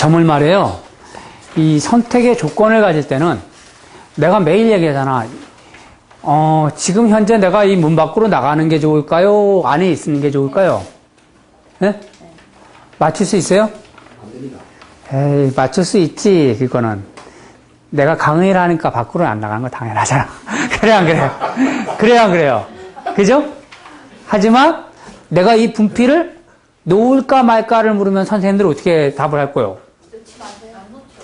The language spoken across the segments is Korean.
점을 말해요. 이 선택의 조건을 가질 때는 내가 매일 얘기하잖아. 지금 현재 내가 이 문 밖으로 나가는 게 좋을까요? 안에 있는 게 좋을까요? 네? 맞출 수 있어요? 에이, 맞출 수 있지, 그거는. 내가 강의를 하니까 밖으로 안 나가는 거 당연하잖아. 그래, 안 그래요? 그래요, 안 그래요? 그죠? 하지만 내가 이 분필을 놓을까 말까를 물으면 선생님들 어떻게 답을 할 거예요?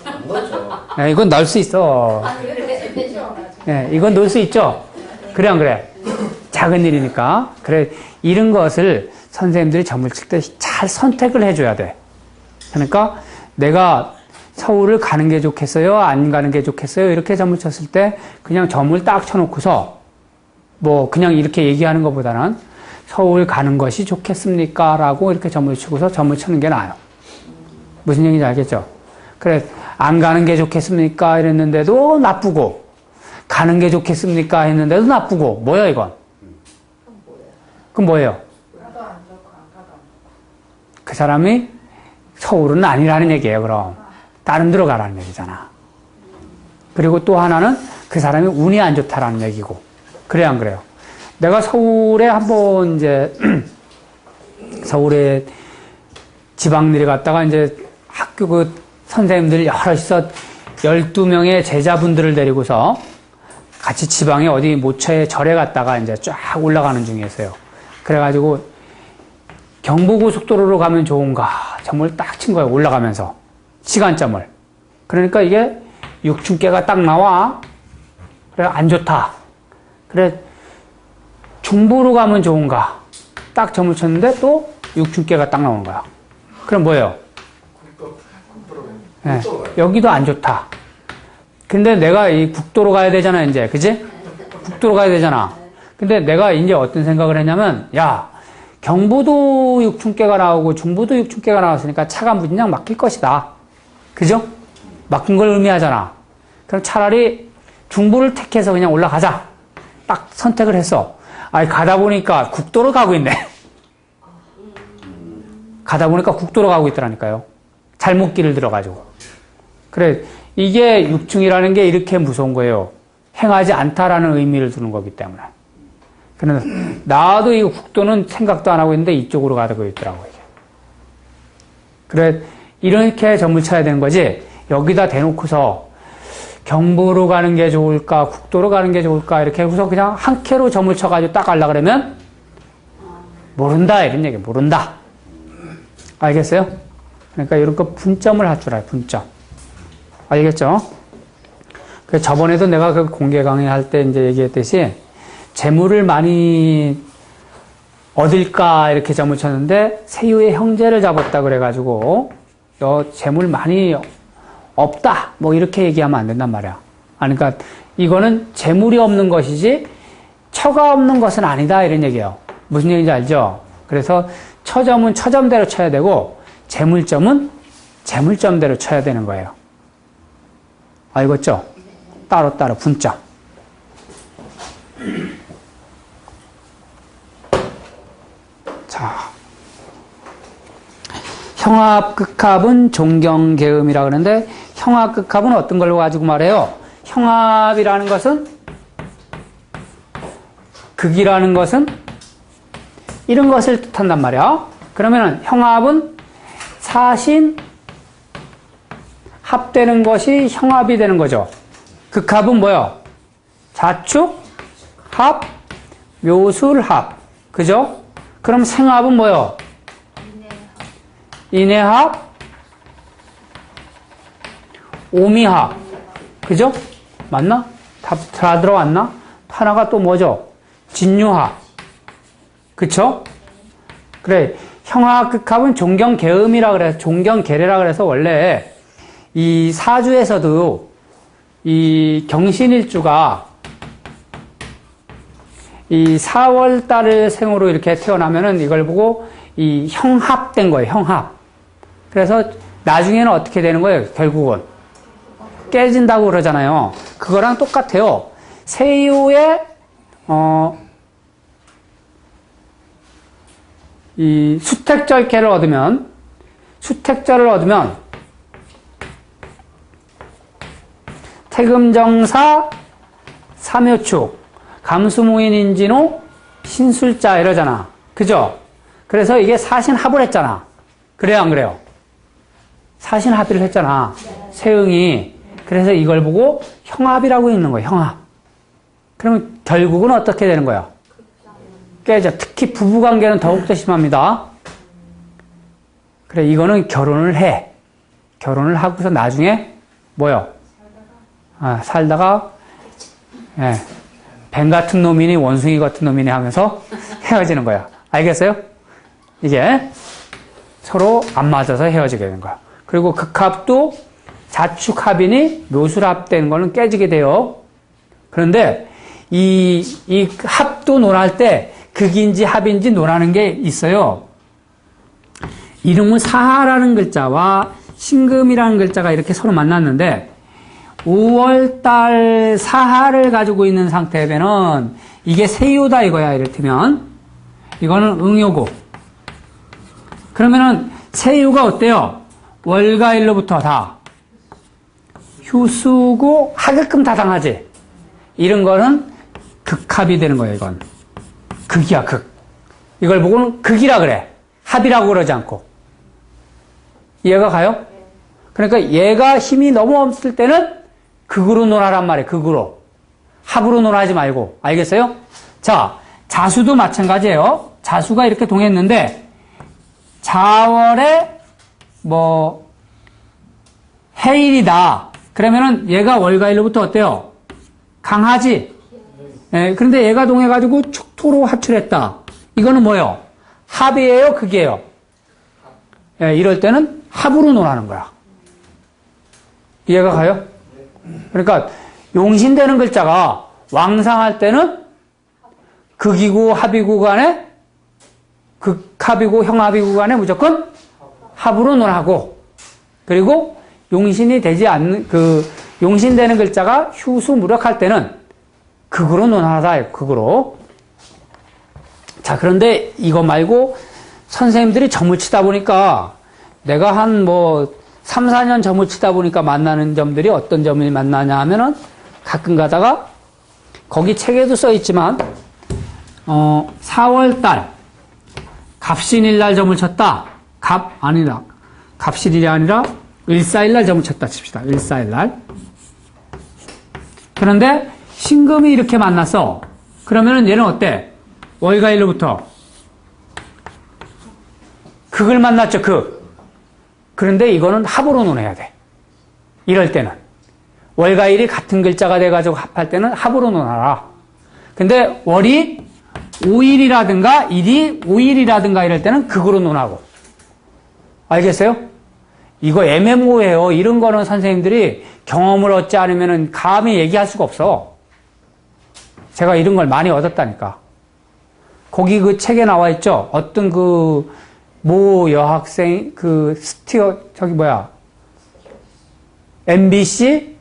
안 넣죠. 네, 이건 넣을 수 있어. 네, 이건 넣을 수 있죠? 그래, 안 그래? 작은 일이니까. 그래, 이런 것을 선생님들이 점을 칠 때 잘 선택을 해줘야 돼. 그러니까 내가 서울을 가는 게 좋겠어요? 안 가는 게 좋겠어요? 이렇게 점을 쳤을 때 그냥 점을 딱 쳐놓고서 뭐 그냥 이렇게 얘기하는 것보다는 서울 가는 것이 좋겠습니까? 라고 이렇게 점을 치고서 점을 치는 게 나아요. 무슨 얘기인지 알겠죠? 그래, 안 가는 게 좋겠습니까? 이랬는데도 나쁘고, 가는 게 좋겠습니까? 했는데도 나쁘고, 뭐야, 이건? 그럼 뭐예요? 그 사람이 서울은 아니라는 얘기예요, 그럼. 다른 데로 가라는 얘기잖아. 그리고 또 하나는 그 사람이 운이 안 좋다라는 얘기고. 그래요, 안 그래요? 내가 서울에 한번 이제, 서울에 지방들이 갔다가 이제 학교 그 선생님들 여럿이서 12명의 제자분들을 데리고서 같이 지방에 어디 모처에 절에 갔다가 이제 쫙 올라가는 중이었어요. 그래가지고 경부고속도로로 가면 좋은가 점을 딱 친 거예요. 올라가면서 시간점을. 그러니까 이게 육춘계가 딱 나와. 그래, 안 좋다. 그래, 중부로 가면 좋은가 딱 점을 쳤는데 또 육춘계가 딱 나오는 거야. 그럼 뭐예요? 네, 여기도 안 좋다. 근데 내가 이 국도로 가야 되잖아, 이제. 그지? 국도로 가야 되잖아. 근데 내가 이제 어떤 생각을 했냐면, 야, 경부도 육춘계가 나오고 중부도 육춘계가 나왔으니까 차가 무진장 막힐 것이다. 그죠? 막힌 걸 의미하잖아. 그럼 차라리 중부를 택해서 그냥 올라가자. 딱 선택을 했어. 아니, 가다 보니까 국도로 가고 있네. 가다 보니까 국도로 가고 있더라니까요. 잘못 길을 들어가지고. 그래, 이게 육충이라는 게 이렇게 무서운 거예요. 행하지 않다라는 의미를 두는 거기 때문에. 그래서 나도 이 국도는 생각도 안 하고 있는데 이쪽으로 가고 있더라고요. 그래, 이렇게 점을 쳐야 되는 거지. 여기다 대놓고서 경부로 가는 게 좋을까, 국도로 가는 게 좋을까, 이렇게 해서 그냥 한 캐로 점을 쳐가지고 딱 가려고 그러면 모른다, 이런 얘기, 모른다. 알겠어요? 그러니까 이런 거 분점을 할 줄 알아요, 분점. 알겠죠? 그 저번에도 내가 그 공개 강의할 때 이제 얘기했듯이 재물을 많이 얻을까 이렇게 점을 쳤는데 세유의 형제를 잡았다 그래가지고 재물 많이 없다 뭐 이렇게 얘기하면 안 된단 말이야. 그러니까 이거는 재물이 없는 것이지 처가 없는 것은 아니다 이런 얘기예요. 무슨 얘기인지 알죠? 그래서 처점은 처점대로 쳐야 되고 재물점은 재물점대로 쳐야 되는 거예요. 알겠죠? 따로따로 분점. 자, 형합, 극합은 종경계음이라고 그러는데 형합, 극합은 어떤 걸로 가지고 말해요? 형합이라는 것은 극이라는 것은 이런 것을 뜻한단 말이야. 그러면 형합은 사신 합되는 것이 형합이 되는 거죠. 극합은 뭐요? 자축, 합, 묘술합. 그죠? 그럼 생합은 뭐요? 인해합, 오미합. 그죠? 맞나? 다 들어왔나? 하나가 또 뭐죠? 진유합. 그쵸? 그래. 형합, 극합은 종경계음이라 그래서, 종경계례라 그래서 원래 이 사주에서도 이 경신일주가 이 4월 달을 생으로 이렇게 태어나면은 이걸 보고 이 형합된 거예요, 형합. 그래서 나중에는 어떻게 되는 거예요, 결국은? 깨진다고 그러잖아요. 그거랑 똑같아요. 세유의, 이 수택절계를 얻으면, 수택절을 얻으면 태금정사, 삼효축, 감수무인 인진호, 신술자 이러잖아. 그죠? 그래서 이게 사신합을 했잖아. 그래요, 안 그래요? 사신합의를 했잖아. 세응이. 그래서 이걸 보고 형합이라고 읽는 거예요, 형합. 그러면 결국은 어떻게 되는 거야? 깨져. 특히 부부관계는 더욱더 심합니다. 그래, 이거는 결혼을 해. 결혼을 하고서 나중에 뭐요? 살다가 예, 뱀 같은 놈이니 원숭이 같은 놈이니 하면서 헤어지는 거야. 알겠어요? 이게 서로 안 맞아서 헤어지게 되는 거야. 그리고 극합도 자축합이니 묘술합된 거는 깨지게 돼요. 그런데 이 합도 논할 때 극인지 합인지 논하는 게 있어요. 이름은 사하라는 글자와 신금이라는 글자가 이렇게 서로 만났는데 5월달 사하를 가지고 있는 상태면 이게 세유다 이거야. 이를테면 이거는 응요고. 그러면은 세유가 어때요? 월가일로부터 다 휴수고 하게끔 다당하지. 이런 거는 극합이 되는 거예요. 이건 극이야, 극. 이걸 보고는 극이라 그래. 합이라고 그러지 않고. 이해가 가요? 그러니까 얘가 힘이 너무 없을 때는 극으로 논하란 말이에요. 극으로. 합으로 논하지 말고. 알겠어요? 자, 자수도 마찬가지예요. 자수가 이렇게 동했는데 자월에 해일이다. 그러면은 얘가 월가일로부터 어때요? 강하지? 예, 그런데 얘가 동해가지고 축토로 합출했다. 이거는 뭐예요? 합이에요? 극이에요? 예, 이럴 때는 합으로 논하는 거야. 이해가 가요? 그러니까 용신되는 글자가 왕상할 때는 극이고 합이고 간에 극합이고 형합이고 간에 무조건 합으로 논하고, 그리고 용신이 되지 않는 용신되는 글자가 휴수 무력할 때는 극으로 논하다. 극으로. 자, 그런데 이거 말고 선생님들이 점을 치다 보니까 내가 한 3, 4년 점을 치다 보니까 만나는 점들이 어떤 점을 만나냐 하면은 가끔 가다가 거기 책에도 써 있지만 4월달 갑신일날 점을 쳤다. 갑신일이 아니라 일사일날 점을 쳤다 칩시다. 일사일날. 그런데 신금이 이렇게 만났어. 그러면은 얘는 어때? 월가일로부터 극을 만났죠. 극. 그런데 이거는 합으로 논해야 돼. 이럴 때는. 월가일이 같은 글자가 돼가지고 합할 때는 합으로 논하라. 근데 월이 5일이라든가 일이 5일이라든가 이럴 때는 극으로 논하고. 알겠어요? 이거 애매모호해요. 이런 거는 선생님들이 경험을 얻지 않으면 감히 얘기할 수가 없어. 제가 이런 걸 많이 얻었다니까. 거기 그 책에 나와 있죠? 어떤 모 여학생, MBC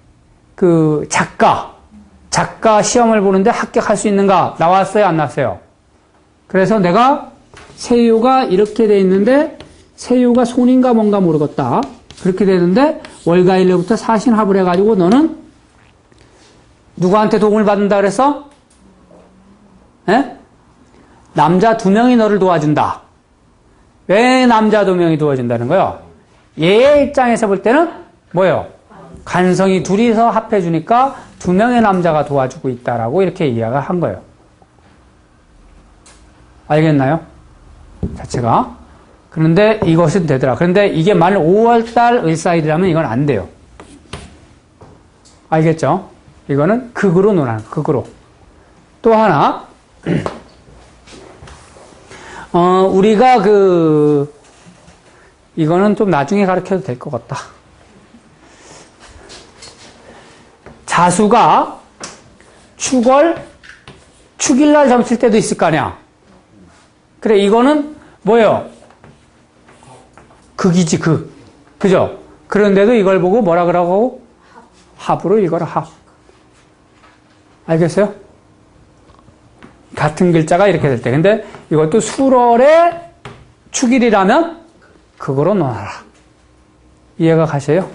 작가 시험을 보는데 합격할 수 있는가? 나왔어요? 안 나왔어요? 그래서 내가 세유가 이렇게 돼 있는데 세유가 손인가 뭔가 모르겠다. 그렇게 되는데 월가일로부터 사신합을 해가지고 너는 누구한테 도움을 받는다 그랬어? 에? 남자 2명이 너를 도와준다. 왜 남자 2명이 도와준다는 거예요? 얘의 입장에서 볼 때는 뭐예요? 간성이 둘이서 합해주니까 2명의 남자가 도와주고 있다라고 이렇게 이해가 한 거예요. 알겠나요? 자체가. 그런데 이것은 되더라. 그런데 이게 만일 5월달 을사일이라면 이건 안 돼요. 알겠죠? 이거는 극으로 논하는 거예요. 극으로. 또 하나. 우리가 이거는 좀 나중에 가르쳐도 될 것 같다. 자수가 축일날 점칠 때도 있을 거 아니야. 그래, 이거는 뭐예요? 극이지, 극. 그죠? 그런데도 이걸 보고 뭐라 그러고? 합으로 읽어라, 합. 알겠어요? 같은 글자가 이렇게 될 때. 근데 이것도 수월의 축일이라면 극으로 논하라. 이해가 가세요?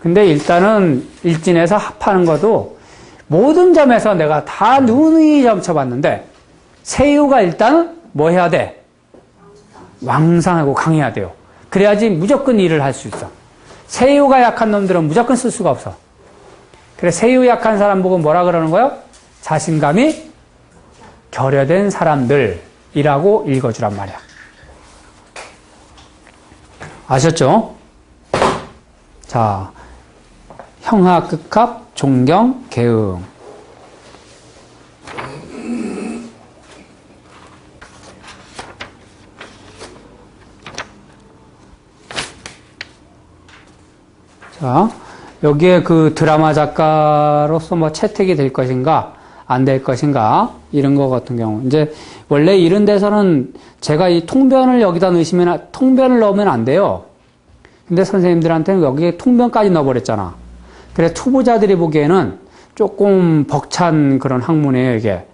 근데 일단은 일진에서 합하는 것도 모든 점에서 내가 다 누누이 점쳐봤는데 세유가 일단 뭐 해야 돼? 왕성하고 강해야 돼요. 그래야지 무조건 일을 할 수 있어. 세유가 약한 놈들은 무조건 쓸 수가 없어. 그래 세유 약한 사람 보고 뭐라 그러는 거예요? 자신감이 결여된 사람들이라고 읽어주란 말이야. 아셨죠? 자, 형하, 극합, 존경, 계응. 자, 여기에 그 드라마 작가로서 뭐 채택이 될 것인가, 안 될 것인가, 이런 거 같은 경우. 이제, 원래 이런 데서는 제가 이 통변을 여기다 넣으시면, 통변을 넣으면 안 돼요. 근데 선생님들한테는 여기에 통변까지 넣어버렸잖아. 그래, 초보자들이 보기에는 조금 벅찬 그런 학문이에요, 이게.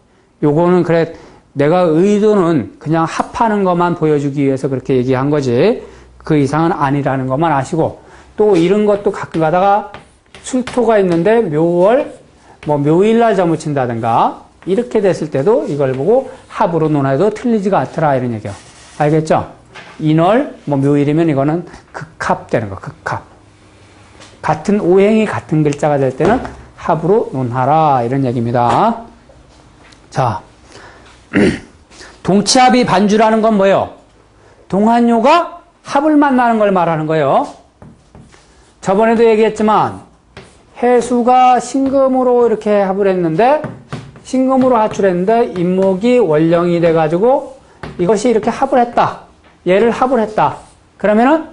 요거는 그래, 내가 의도는 그냥 합하는 것만 보여주기 위해서 그렇게 얘기한 거지. 그 이상은 아니라는 것만 아시고, 또 이런 것도 가끔 가다가 술토가 있는데 묘월, 뭐 묘일날 점을 친다든가 이렇게 됐을 때도 이걸 보고 합으로 논해도 틀리지가 않더라 이런 얘기야. 알겠죠? 인월, 뭐 묘일이면 이거는 극합 되는 거, 극합. 같은 오행이 같은 글자가 될 때는 합으로 논하라 이런 얘기입니다. 자, 동치합이 반주라는 건 뭐예요? 동한요가 합을 만나는 걸 말하는 거예요. 저번에도 얘기했지만 해수가 신금으로 이렇게 합을 했는데 신금으로 하출했는데 인목이 원령이 돼가지고 이것이 이렇게 합을 했다. 얘를 합을 했다. 그러면은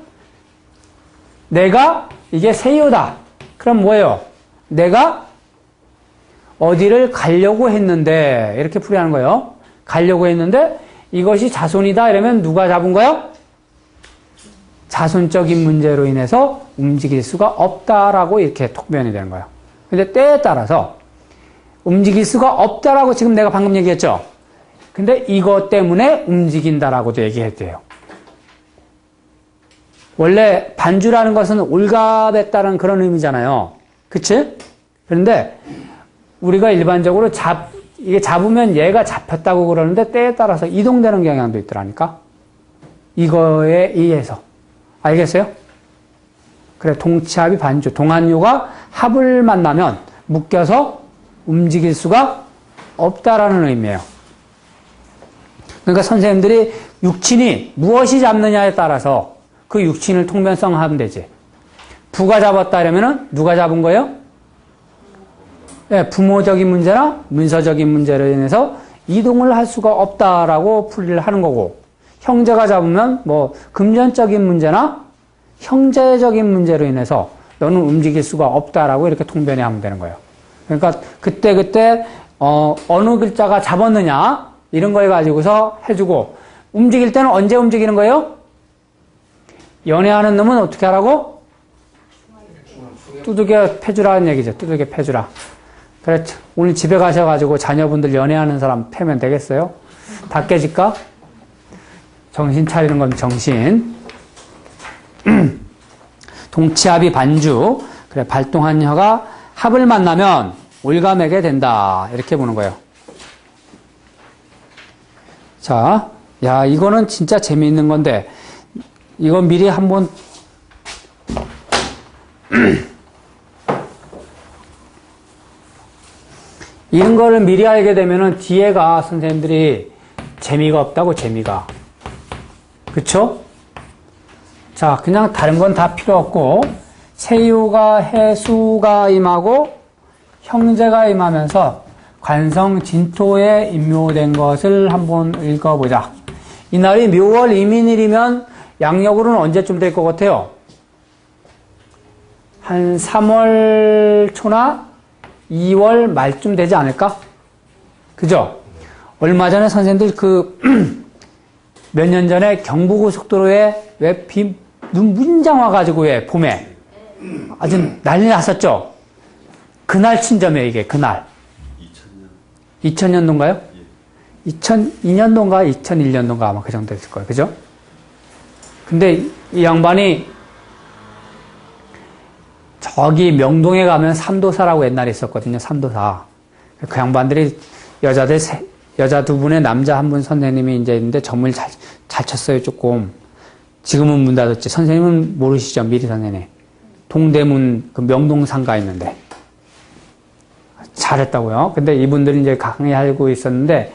내가 이게 세유다. 그럼 뭐예요? 내가 어디를 가려고 했는데 이렇게 풀이하는 거예요. 가려고 했는데 이것이 자손이다 이러면 누가 잡은 거예요? 자손적인 문제로 인해서 움직일 수가 없다라고 이렇게 통변이 되는 거예요. 근데 때에 따라서 움직일 수가 없다라고 지금 내가 방금 얘기했죠. 근데 이것 때문에 움직인다라고도 얘기했대요. 원래 반주라는 것은 올갑했다는 그런 의미잖아요. 그치? 그런데 우리가 일반적으로 이게 잡으면 얘가 잡혔다고 그러는데 때에 따라서 이동되는 경향도 있더라니까. 이거에 의해서. 알겠어요? 그래, 동치합이 반주. 동한요가 합을 만나면 묶여서 움직일 수가 없다라는 의미예요. 그러니까 선생님들이 육친이 무엇이 잡느냐에 따라서 그 육친을 통변성하면 되지. 부가 잡았다 그러면은 누가 잡은 거예요? 네, 부모적인 문제나 문서적인 문제로 인해서 이동을 할 수가 없다라고 풀이를 하는 거고, 형제가 잡으면 뭐 금전적인 문제나 형제적인 문제로 인해서 너는 움직일 수가 없다라고 이렇게 통변해 하면 되는 거예요. 그러니까 그때 어느 글자가 잡았느냐 이런 거에 가지고서 해주고, 움직일 때는 언제 움직이는 거예요? 연애하는 놈은 어떻게 하라고? 두들겨 패주라는 얘기죠. 두들겨 패주라. 그렇죠. 오늘 집에 가셔가지고 자녀분들 연애하는 사람 패면 되겠어요? 다 깨질까? 정신 차리는 건 정신. 동치합이 반주. 그래, 발동한 혀가 합을 만나면 올가매게 된다. 이렇게 보는 거예요. 자, 야, 이거는 진짜 재미있는 건데, 이건 미리 한번, 이런 거를 미리 알게 되면은 뒤에가 선생님들이 재미가 없다고, 재미가. 그쵸? 자, 그냥 다른 건 다 필요 없고, 세유가, 해수가 임하고, 형제가 임하면서 관성 진토에 임묘된 것을 한번 읽어보자. 이날이 묘월 이민일이면 양력으로는 언제쯤 될 것 같아요? 한 3월 초나 2월 말쯤 되지 않을까? 그죠? 얼마 전에 선생님들 몇 년 전에 경부고속도로에 왜 눈 문장 와가지고 왜 봄에 아주 난리 났었죠? 그날 친점이에요, 이게, 그날. 2000년도인가요? 예. 2002년도인가 2001년도인가 아마 그 정도 됐을 거예요. 그죠? 근데 이 양반이 저기 명동에 가면 삼도사라고 옛날에 있었거든요. 삼도사. 그 양반들이 여자 두 분에 남자 한 분 선생님이 이제 있는데 점을 잘 쳤어요, 조금. 지금은 문 닫았지. 선생님은 모르시죠? 미리 선생님. 동대문 그 명동상가 있는데. 잘했다고요. 근데 이분들이 이제 강의하고 있었는데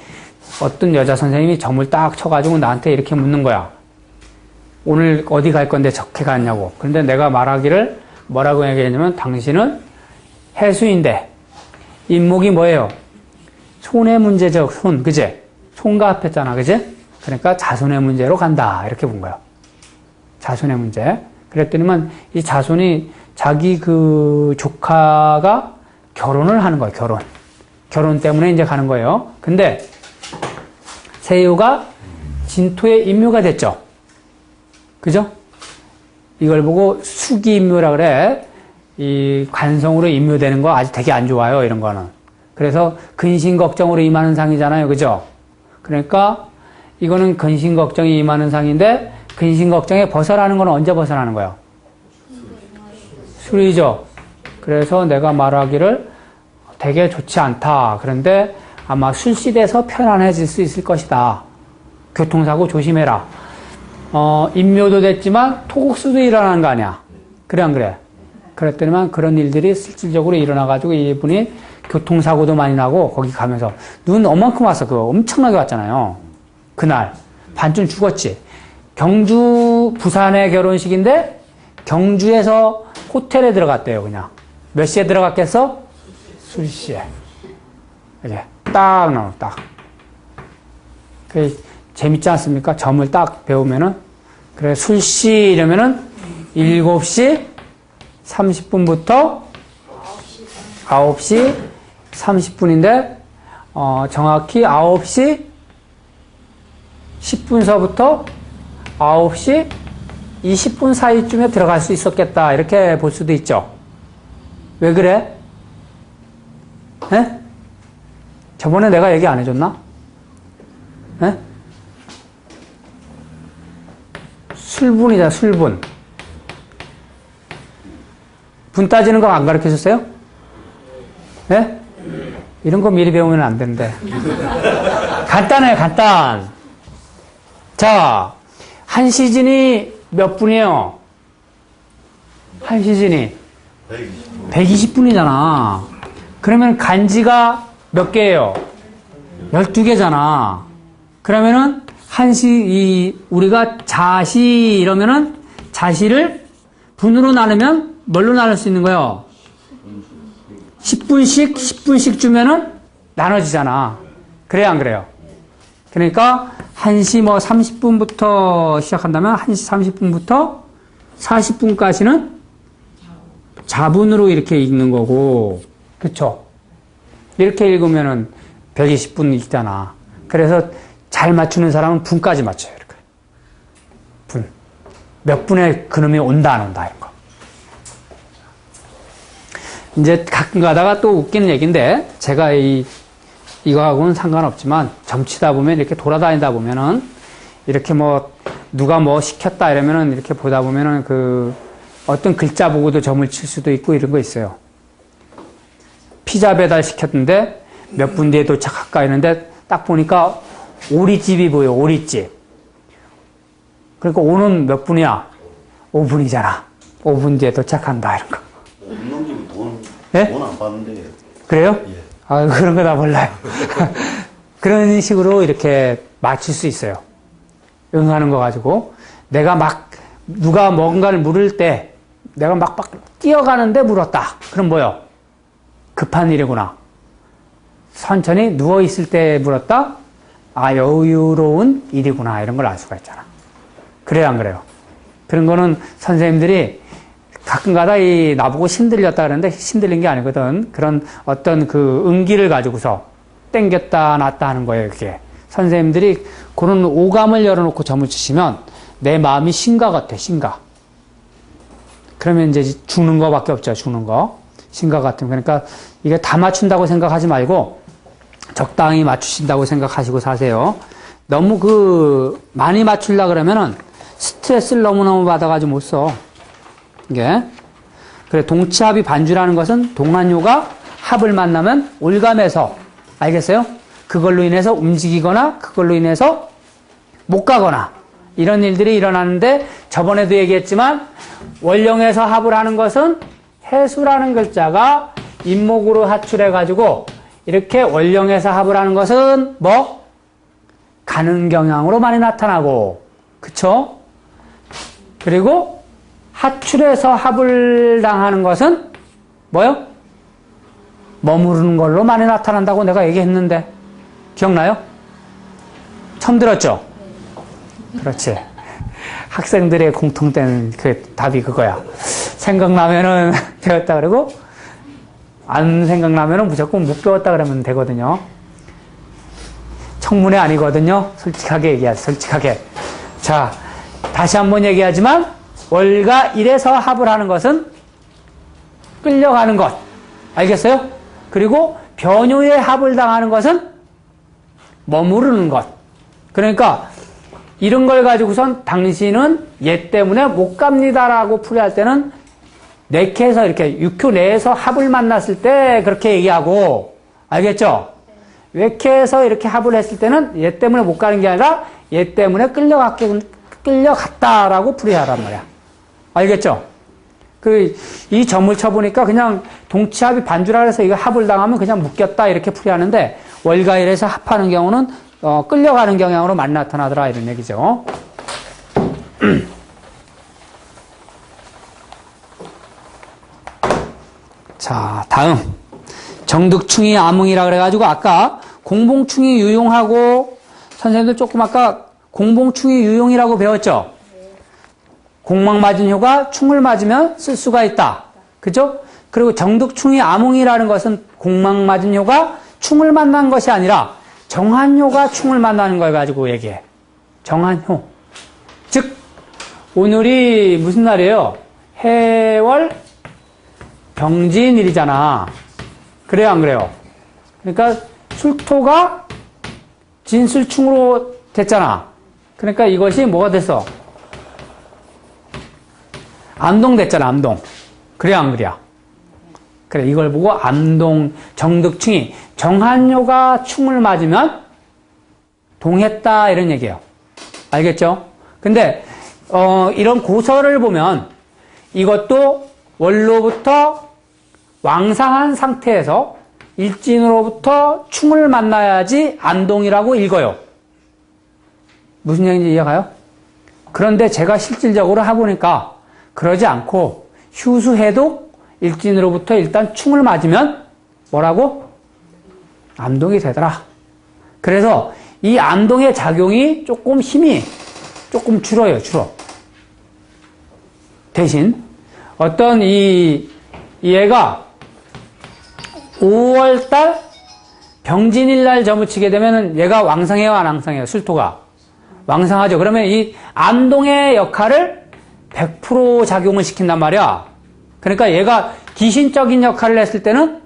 어떤 여자 선생님이 점을 딱 쳐가지고 나한테 이렇게 묻는 거야. 오늘 어디 갈 건데 저렇게 갔냐고. 그런데 내가 말하기를 뭐라고 얘기했냐면 당신은 해수인데 인목이 뭐예요? 손의 문제죠. 손, 그지? 손과 합했잖아, 그지? 그러니까 자손의 문제로 간다. 이렇게 본 거예요. 자손의 문제. 그랬더니만 이 자손이 자기 그 조카가 결혼을 하는 거예요, 결혼. 결혼 때문에 이제 가는 거예요. 근데 세유가 진토의 임묘가 됐죠. 그죠? 이걸 보고 수기임묘라 그래. 이 관성으로 임묘되는 거 아직 되게 안 좋아요, 이런 거는. 그래서 근심걱정으로 임하는 상이잖아요, 그죠? 그러니까 이거는 근심걱정이 임하는 상인데 근심걱정에 벗어나는 건 언제 벗어나는 거예요? 술이죠. 그래서 내가 말하기를 되게 좋지 않다. 그런데 아마 술시돼서 편안해질 수 있을 것이다. 교통사고 조심해라. 임묘도 됐지만 토국수도 일어나는 거 아니야. 그래 안 그래? 그랬더니만 그런 일들이 실질적으로 일어나가지고 이분이 교통사고도 많이 나고 거기 가면서 눈 얼만큼 왔어. 그거 엄청나게 왔잖아요. 그날 반쯤 죽었지. 경주 부산의 결혼식인데 경주에서 호텔에 들어갔대요. 그냥 몇 시에 들어갔겠어? 술시에. 이게 딱 나와 딱. 그 재밌지 않습니까? 점을 딱 배우면은 그래 술시 이러면은 7시 30분부터 9시 30분인데 정확히 9시 10분서부터 9시 20분 사이쯤에 들어갈 수 있었겠다. 이렇게 볼 수도 있죠. 왜 그래? 에? 저번에 내가 얘기 안 해줬나? 에? 술분이다, 술분. 분 따지는 거 안 가르쳐 줬어요? 예? 이런 거 미리 배우면 안 되는데. 간단해요, 간단. 자, 한 시즌이 몇 분이에요? 한 시즌이 120분이잖아. 그러면 간지가 몇 개예요? 12개잖아. 그러면은 우리가 자시 이러면은 자시를 분으로 나누면 뭘로 나눌 수 있는 거예요? 10분씩 주면은 나눠지잖아. 그래요, 안 그래요? 그러니까 1시 30분부터 시작한다면 1시 30분부터 40분까지는 자분으로 이렇게 읽는 거고, 그쵸? 이렇게 읽으면은 120분 읽잖아. 그래서 잘 맞추는 사람은 분까지 맞춰요, 이렇게. 분. 몇 분에 그놈이 온다, 안 온다, 이런 거. 이제 가끔 가다가 또 웃기는 얘기인데, 제가 이거하고는 상관없지만, 점치다 보면, 이렇게 돌아다니다 보면은, 이렇게 누가 시켰다 이러면은, 이렇게 보다 보면은, 어떤 글자 보고도 점을 칠 수도 있고, 이런 거 있어요. 피자 배달 시켰는데, 몇 분 뒤에 도착할까 했는데, 딱 보니까, 오리집이 보여, 오리집. 그러니까 오는 몇 분이야? 5분이잖아. 5분 뒤에 도착한다, 이런 거. 없는 집은 돈 안 받는데. 그래요? 예. 아, 그런 거 나 몰라요. 그런 식으로 이렇게 맞출 수 있어요. 응하는 거 가지고. 내가 누가 뭔가를 물을 때, 내가 막 뛰어가는데 물었다. 그럼 뭐요? 급한 일이구나. 천천히 누워있을 때 물었다? 아, 여유로운 일이구나. 이런 걸 알 수가 있잖아. 그래요, 안 그래요? 그런 거는 선생님들이 가끔 가다 나보고 신들렸다 그러는데 신들린 게 아니거든. 그런 어떤 응기를 가지고서 땡겼다 놨다 하는 거예요, 그게. 선생님들이 그런 오감을 열어놓고 점을 치시면 내 마음이 신가 같아, 신가. 그러면 이제 죽는 거밖에 없죠, 죽는 거. 신가 같은. 그러니까 이게 다 맞춘다고 생각하지 말고 적당히 맞추신다고 생각하시고 사세요. 너무 많이 맞추려고 그러면은 스트레스를 너무너무 받아가지고 못 써. 이게. 그래, 동치합이 반주라는 것은 동한요가 합을 만나면 올감해서, 알겠어요? 그걸로 인해서 움직이거나 그걸로 인해서 못 가거나 이런 일들이 일어나는데, 저번에도 얘기했지만 원령에서 합을 하는 것은 해수라는 글자가 인목으로 하출해가지고 이렇게 원령에서 합을 하는 것은 뭐? 가는 경향으로 많이 나타나고, 그쵸? 그리고 하출해서 합을 당하는 것은 뭐요? 머무르는 걸로 많이 나타난다고 내가 얘기했는데 기억나요? 처음 들었죠? 그렇지. 학생들의 공통된 그 답이 그거야. 생각나면은 배웠다 그러고 안 생각나면은 무조건 못 배웠다 그러면 되거든요. 청문회 아니거든요. 솔직하게 얘기하죠. 솔직하게. 자, 다시 한번 얘기하지만 월가 일에서 합을 하는 것은 끌려가는 것. 알겠어요? 그리고 변효의 합을 당하는 것은 머무르는 것. 그러니까 이런 걸 가지고선 당신은 얘 때문에 못 갑니다라고 풀이할 때는 내캐에서 이렇게 육효 내에서 합을 만났을 때 그렇게 얘기하고, 알겠죠? 외캐에서 이렇게 합을 했을 때는 얘 때문에 못 가는 게 아니라 얘 때문에 끌려갔다라고 풀이하란 말이야. 알겠죠? 이 점을 쳐보니까 그냥 동치합이 반주라 해서 이거 합을 당하면 그냥 묶였다 이렇게 풀이하는데, 월가일에서 합하는 경우는 끌려가는 경향으로 많이 나타나더라 이런 얘기죠. 자, 다음 정득충이 암흥이라 그래가지고 아까 공봉충이 유용하고, 선생님들 조금 아까 공봉충이 유용이라고 배웠죠? 공망 맞은 효가 충을 맞으면 쓸 수가 있다. 그죠? 그리고 정득충이 암흥이라는 것은 공망 맞은 효가 충을 만난 것이 아니라 정한효가 충을 만나는 걸 가지고 얘기해. 정한효. 즉, 오늘이 무슨 날이에요? 해월 병진일이잖아. 그래요, 안 그래요? 그러니까 술토가 진술충으로 됐잖아. 그러니까 이것이 뭐가 됐어? 암동 됐잖아, 암동. 그래야 안 그래야? 그래, 이걸 보고 암동, 정득충이 정한효가 충을 맞으면 동했다 이런 얘기예요. 알겠죠? 근데 이런 고설을 보면 이것도 원로부터 왕상한 상태에서 일진으로부터 충을 만나야지 암동이라고 읽어요. 무슨 얘기인지 이해가요? 그런데 제가 실질적으로 해보니까 그러지 않고 휴수해도 일진으로부터 일단 충을 맞으면 뭐라고? 암동이 되더라. 그래서 이 암동의 작용이 조금 힘이 조금 줄어요. 줄어. 대신 어떤 얘가 5월달 병진일날 점을 치게 되면 얘가 왕성해요, 안 왕성해요? 술토가 왕성하죠. 그러면 이 암동의 역할을 100% 작용을 시킨단 말이야. 그러니까 얘가 기신적인 역할을 했을 때는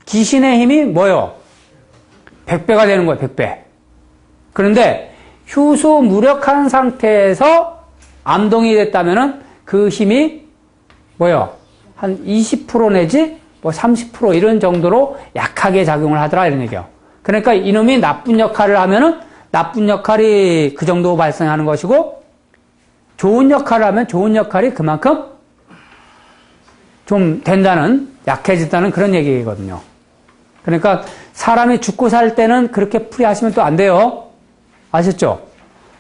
기신의 힘이 뭐요? 100배가 되는 거예요, 100배. 그런데 휴수 무력한 상태에서 암동이 됐다면은 그 힘이 뭐요? 한 20% 내지 뭐 30% 이런 정도로 약하게 작용을 하더라 이런 얘기예요. 그러니까 이놈이 나쁜 역할을 하면은 나쁜 역할이 그 정도 발생하는 것이고, 좋은 역할을 하면 좋은 역할이 그만큼 좀 된다는, 약해진다는 그런 얘기거든요. 그러니까 사람이 죽고 살 때는 그렇게 풀이하시면 또 안 돼요. 아셨죠?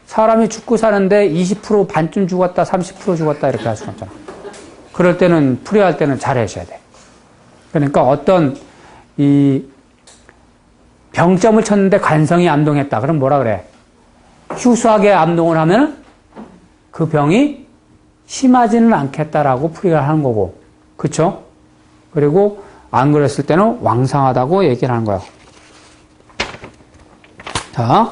사람이 죽고 사는데 20% 반쯤 죽었다, 30% 죽었다 이렇게 할 수는 없잖아. 그럴 때는 풀이할 때는 잘 하셔야 돼. 그러니까 어떤 이 병점을 쳤는데 관성이 암동했다. 그럼 뭐라 그래? 휴수하게 암동을 하면은 그 병이 심하지는 않겠다라고 풀이를 하는 거고. 그쵸? 그리고 안 그랬을 때는 왕상하다고 얘기를 하는 거예요. 자.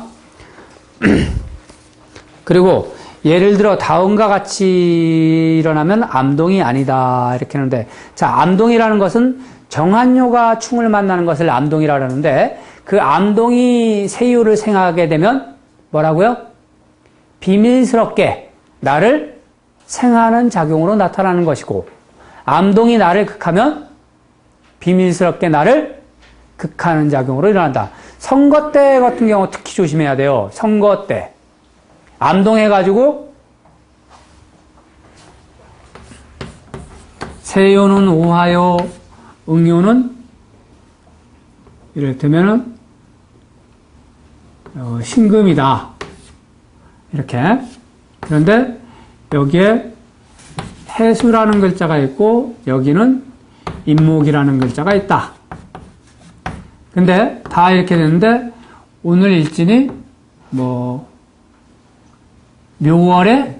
그리고 예를 들어 다음과 같이 일어나면 암동이 아니다 이렇게 하는데, 자, 암동이라는 것은 정한효가 충을 만나는 것을 암동이라고 하는데, 그 암동이 세유를 생하게 되면 뭐라고요? 비밀스럽게 나를 생하는 작용으로 나타나는 것이고, 암동이 나를 극하면 비밀스럽게 나를 극하는 작용으로 일어난다. 선거 때 같은 경우 특히 조심해야 돼요. 선거 때. 암동해가지고 세요는 오하요, 응요는 이를테면은 신금이다. 이렇게. 그런데 여기에 해수라는 글자가 있고 여기는 임목이라는 글자가 있다. 근데 다 이렇게 되는데 오늘 일진이 묘월에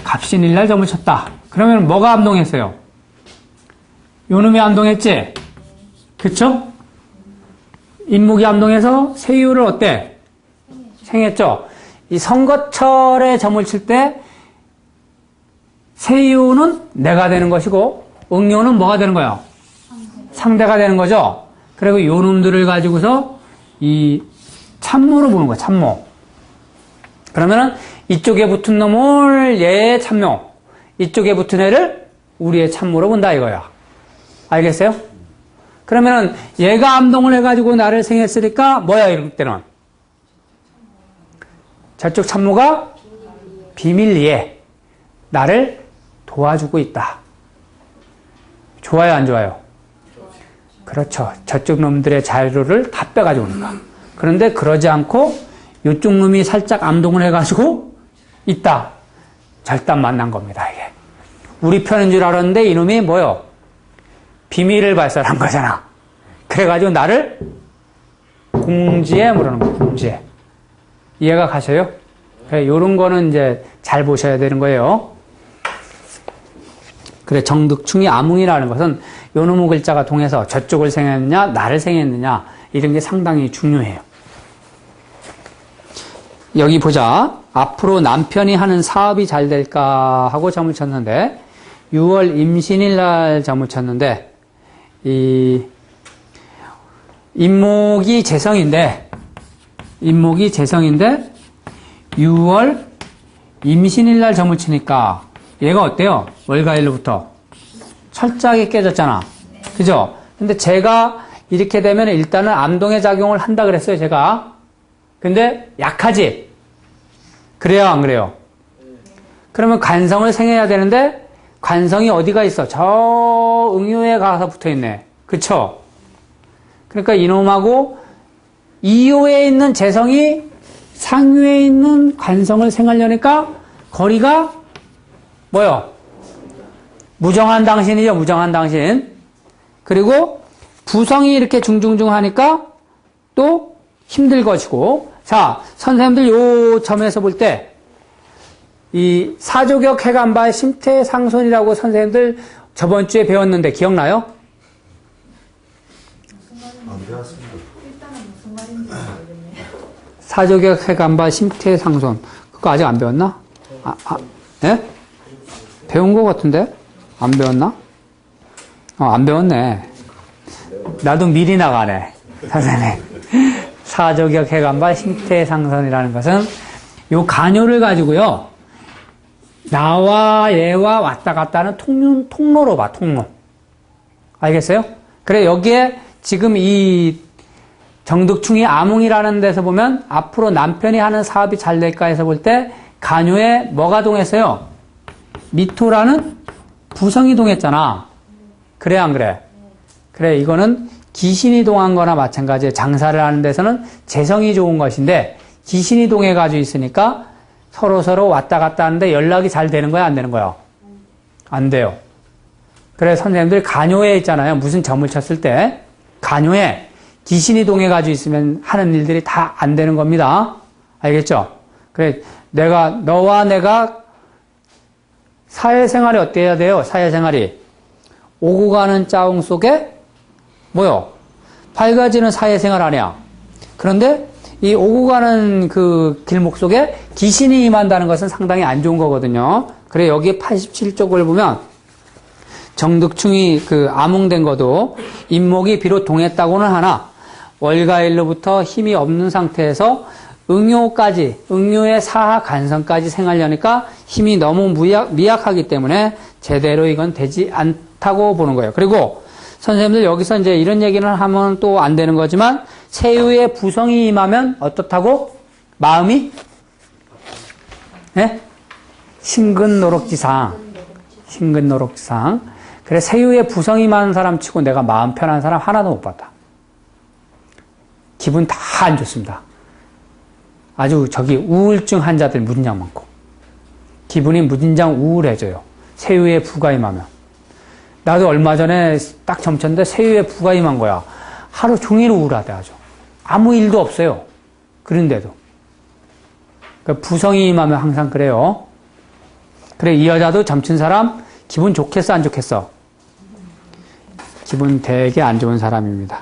갑신일날 점을 쳤다. 그러면 뭐가 암동했어요? 요놈이 암동했지? 그쵸? 임목이 암동해서 세유를 어때? 생했죠? 이 선거철에 점을 칠 때 세유는 내가 되는 것이고 응요는 뭐가 되는 거예요? 상대가 되는 거죠? 그리고 요 놈들을 가지고서 이 참모로 보는 거야, 참모. 그러면은 이쪽에 붙은 놈을 얘의 참모, 이쪽에 붙은 애를 우리의 참모로 본다 이거야. 알겠어요? 그러면은 얘가 암동을 해가지고 나를 생했으니까 뭐야 이럴 때는? 저쪽 참모가 비밀리에 나를 도와주고 있다. 좋아요, 안 좋아요? 그렇죠. 저쪽 놈들의 자료를 다 빼가지고 오는 거야. 그런데 그러지 않고 이쪽 놈이 살짝 암동을 해가지고 있다. 절단 만난 겁니다, 이게. 우리 편인 줄 알았는데 이놈이 뭐요? 비밀을 발설한 거잖아. 그래가지고 나를 공지에 뭐라는 거야, 공지에. 이해가 가셔요? 그래, 요런 거는 이제 잘 보셔야 되는 거예요. 그래, 정득충이 암웅이라는 것은 요 놈의 글자가 동해서 저쪽을 생했느냐, 나를 생했느냐, 이런 게 상당히 중요해요. 여기 보자. 앞으로 남편이 하는 사업이 잘 될까 하고 점을 쳤는데, 6월 임신일 날 점을 쳤는데, 이, 임목이 재성인데, 6월 임신일 날 점을 치니까, 얘가 어때요? 월가일로부터 철저하게 깨졌잖아. 그죠? 근데 제가 이렇게 되면 일단은 암동의 작용을 한다 그랬어요, 제가. 근데 약하지? 그래요, 안 그래요? 그러면 관성을 생해야 되는데 관성이 어디가 있어? 저 응유에 가서 붙어 있네. 그쵸? 그러니까 이놈하고 이요에 있는 재성이 상유에 있는 관성을 생하려니까 거리가 뭐요? 무정한 당신이죠, 무정한 당신. 그리고 부성이 이렇게 중중중 하니까 또 힘들 것이고. 자, 선생님들 요 점에서 볼 때, 이 사조격 해간발 심태상손이라고 선생님들 저번 주에 배웠는데 기억나요? 안 배웠습니다. 일단은 무슨 말인지 모르겠네요. 사조격 해간발 심태상손. 그거 아직 안 배웠나? 예? 배운 거 같은데? 안 배웠나? 안 배웠네. 나도 미리 나가네, 선생님. 사조격 해간발 심태상선이라는 것은 요 간요를 가지고요, 나와 얘와 왔다 갔다 하는 통로로 봐, 통로. 알겠어요? 그래, 여기에 지금 이 정득충이 암웅이라는 데서 보면 앞으로 남편이 하는 사업이 잘 될까 해서 볼 때 간요에 뭐가 동했어요? 미토라는 부성이 동했잖아. 그래, 안 그래? 그래, 이거는 기신이 동한 거나 마찬가지에 장사를 하는 데서는 재성이 좋은 것인데 기신이 동해가지고 있으니까 서로 왔다 갔다 하는데 연락이 잘 되는 거야, 안 되는 거야? 안 돼요. 그래, 선생님들 간요에 있잖아요. 무슨 점을 쳤을 때 간요에 기신이 동해가지고 있으면 하는 일들이 다 안 되는 겁니다. 알겠죠? 그래, 너와 내가 사회생활이 어때야 돼요? 사회생활이 오고 가는 짜웅 속에 뭐요? 밝아지는 사회생활 아니야. 그런데 이 오고 가는 그 길목 속에 귀신이 임한다는 것은 상당히 안 좋은 거거든요. 그래, 여기 87쪽을 보면 정득충이 그 암웅된 것도 임목이 비록 동했다고는 하나 월가일로부터 힘이 없는 상태에서 응요의 사하 간성까지 생하려니까 힘이 너무 미약하기 때문에 제대로 이건 되지 않다 그렇다고 보는 거예요. 그리고 선생님들 여기서 이제 이런 얘기를 하면 또 안 되는 거지만 세유의 부성이 임하면 어떻다고? 마음이? 예? 신근노록지상. 신근노록지상. 그래 세유의 부성이 많은 사람 치고 내가 마음 편한 사람 하나도 못 봤다. 기분 다 안 좋습니다. 아주 우울증 환자들 무진장 많고 기분이 무진장 우울해져요. 세유의 부가 임하면. 나도 얼마 전에 딱 점쳤는데 세유의 부가 임한 거야. 하루 종일 우울하대 아주. 아무 일도 없어요. 그런데도. 그러니까 부성이 임하면 항상 그래요. 그래 이 여자도 점친 사람 기분 좋겠어 안 좋겠어? 기분 되게 안 좋은 사람입니다.